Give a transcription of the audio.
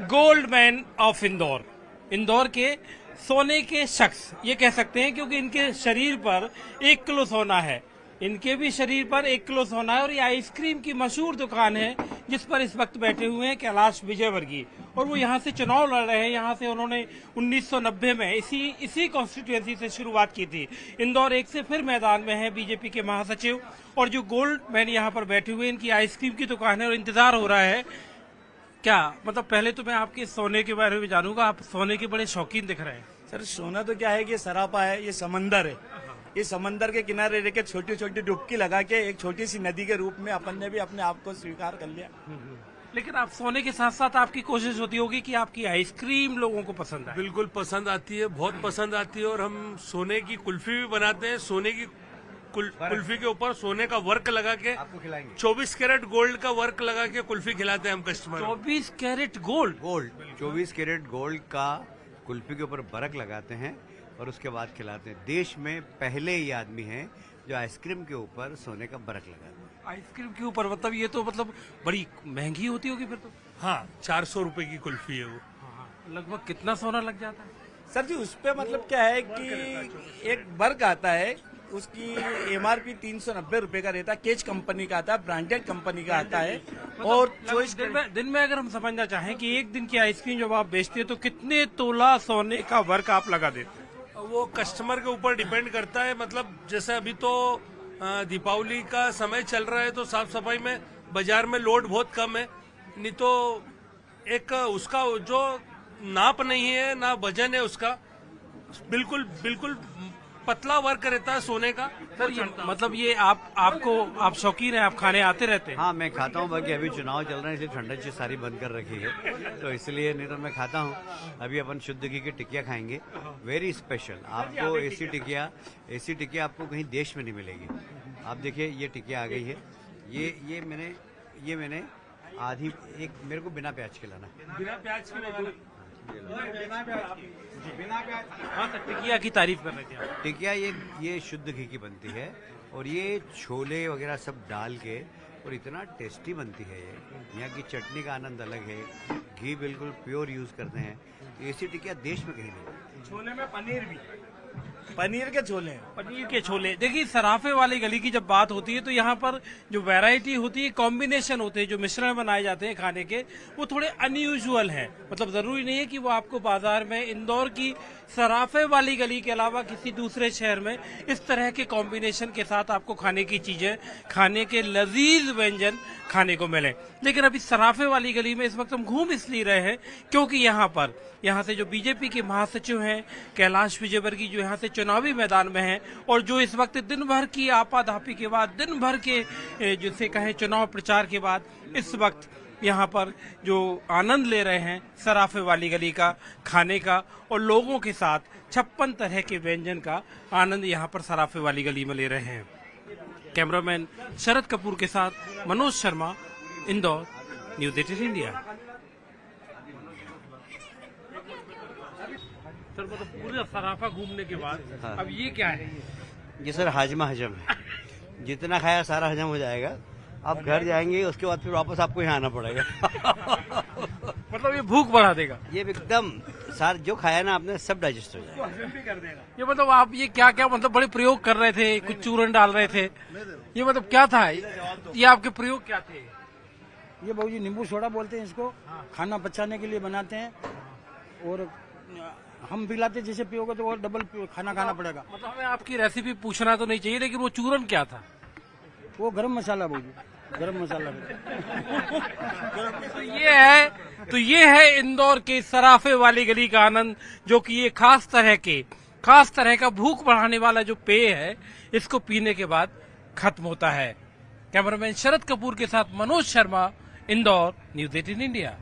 Gold man of Indore, Indore के सोने के शख्स ये कह सकते हैं, क्योंकि इनके शरीर पर 1 किलो सोना है। इनके भी शरीर पर 1 किलो सोना है। और ये आइसक्रीम की मशहूर दुकान है जिस पर इस वक्त बैठे हुए हैं कैलाश विजयवर्गीय, और वो यहाँ से चुनाव लड़ रहे हैं। यहाँ से उन्होंने 1990 में इसी कॉन्स्टिट्यूएंसी से शुरुआत की थी। इंदौर एक से फिर मैदान में है बीजेपी के महासचिव। और जो गोल्ड मैन यहाँ पर बैठे हुए, इनकी आइसक्रीम की दुकान है और इंतजार हो रहा है। क्या मतलब, पहले तो मैं आपके सोने के बारे में जानूंगा। आप सोने के बड़े शौकीन दिख रहे हैं। सर सोना तो क्या है कि ये सरापा है, ये समंदर है। ये समंदर के किनारे रह के छोटी छोटी डुबकी लगा के एक छोटी सी नदी के रूप में अपन ने भी अपने आप को स्वीकार कर लिया। लेकिन आप सोने के साथ साथ आपकी कोशिश होती होगी कि आपकी आइसक्रीम लोगों को पसंद आए। बिल्कुल पसंद आती है, बहुत पसंद आती है। और हम सोने की कुल्फी भी बनाते हैं। सोने की कुल्फी के ऊपर सोने का वर्क लगा के आपको खिलाएंगे। 24 कैरेट गोल्ड का वर्क लगा के कुल्फी खिलाते हैं हम customer. 24 carat gold. 24 carat gold का कुल्फी के ऊपर बरक लगाते हैं और उसके बाद खिलाते हैं। देश में पहले ही आदमी हैं जो आइसक्रीम के ऊपर सोने का बरक लगाते हैं। आइसक्रीम के ऊपर मतलब ये तो मतलब बड़ी महंगी होती होगी फिर तो। हाँ, 400 रुपए की कुल्फी है वो। लगभग कितना सोना लग जाता है? सर जी उस पे मतलब क्या है कि एक वर्ग आता है, उसकी एमआरपी 390 रुपए का रहता है। केज कंपनी का आता है, ब्रांडेड कंपनी का आता है। और चॉइस दिन में अगर हम समझना चाहें कि एक दिन की आइसक्रीम जब आप बेचते हैं तो कितने तोला सोने का वर्क आप लगा देते हैं? वो कस्टमर के ऊपर डिपेंड करता है। मतलब जैसे अभी तो दीपावली का समय चल रहा है तो साफ सफाई में बाजार में लोड बहुत कम है। नहीं तो एक उसका जो नाप नहीं है ना वजन है उसका, बिल्कुल पतला वर्क रहता है सोने का। सर ये मतलब ये आप शौकीन हैं, आप खाने आते रहते हैं? हाँ मैं खाता हूँ, बाकी अभी चुनाव चल रहे हैं इसलिए ठंडा चीज सारी बंद कर रखी है, तो इसलिए नहीं तो मैं खाता हूँ। अभी अपन शुद्ध घी की टिकिया खाएंगे, वेरी स्पेशल। आपको ऐसी टिकिया आपको कहीं देश में नहीं मिलेगी। आप देखिए ये टिकिया आ गई है। ये मैंने आधी एक मेरे को बिना प्याज के लाना। बिना प्याज के हाँ सर, टिकिया की तारीफ कर रहे थे आप। टिकिया ये शुद्ध घी की बनती है और ये छोले वगैरह सब डाल के और इतना टेस्टी बनती है। ये यहाँ की चटनी का आनंद अलग है। घी बिल्कुल प्योर यूज करते हैं। ऐसी टिकिया देश में कहीं नहीं। छोले में पनीर भी, पनीर के छोले हैं। पनीर के छोले। देखिए सराफे वाली गली की जब बात होती है तो यहाँ पर जो वैरायटी होती है, कॉम्बिनेशन होते हैं, जो मिश्रण बनाए जाते हैं खाने के, वो थोड़े अनयूजुअल हैं। मतलब जरूरी नहीं है कि वो आपको बाजार में इंदौर की सराफे वाली गली के अलावा किसी दूसरे शहर में इस तरह के कॉम्बिनेशन के साथ आपको खाने की चीजें, खाने के लजीज व्यंजन खाने को मिले। लेकिन अभी सराफे वाली गली में इस वक्त हम घूम इसलिए रहे हैं क्योंकि यहाँ से जो बीजेपी के महासचिव हैं कैलाश विजयवर्गीय, जो यहाँ से चुनावी मैदान में हैं और जो इस वक्त दिन भर की आपाधापी के बाद, दिन भर के जिसे कहें चुनाव प्रचार के बाद, इस वक्त यहाँ पर जो आनंद ले रहे हैं सराफे वाली गली का खाने का और लोगों के साथ 56 तरह के व्यंजन का आनंद यहाँ पर सराफे वाली गली में ले रहे हैं। कैमरामैन शरद कपूर के साथ Manoj Sharma, Indore, news 18 India. Sir मतलब पूरा सराफा घूमने के बाद हाँ। अब ये क्या है? ये सर हाजमा हजम है। जितना खाया सारा हजम हो जाएगा। आप घर जाएंगे उसके बाद फिर वापस आपको यहाँ आना पड़ेगा। मतलब ये भूख बढ़ा देगा? ये एकदम सार जो खाया ना आपने सब डाइजेस्ट हो जाएगा। ये मतलब आप ये क्या मतलब बड़े प्रयोग कर रहे थे, कुछ चूरन डाल रहे थे, ये मतलब क्या था? ये आपके प्रयोग क्या थे? ये बाबूजी नींबू सोडा बोलते हैं इसको। खाना पचाने के लिए बनाते हैं और हम पिलाते जैसे पियोगे तो और डबल खाना खाना पड़ेगा। मतलब हमें आपकी रेसिपी पूछना तो नहीं चाहिए, लेकिन वो चूरन क्या था? वो गरम मसाला बाबूजी, गरम मसाला। तो ये है इंदौर के सराफे वाली गली का आनंद, जो कि ये खास तरह का भूख बढ़ाने वाला जो पेय है, इसको पीने के बाद खत्म होता है। कैमरामैन शरद कपूर के साथ मनोज शर्मा, इंदौर, न्यूज़ 18 इंडिया।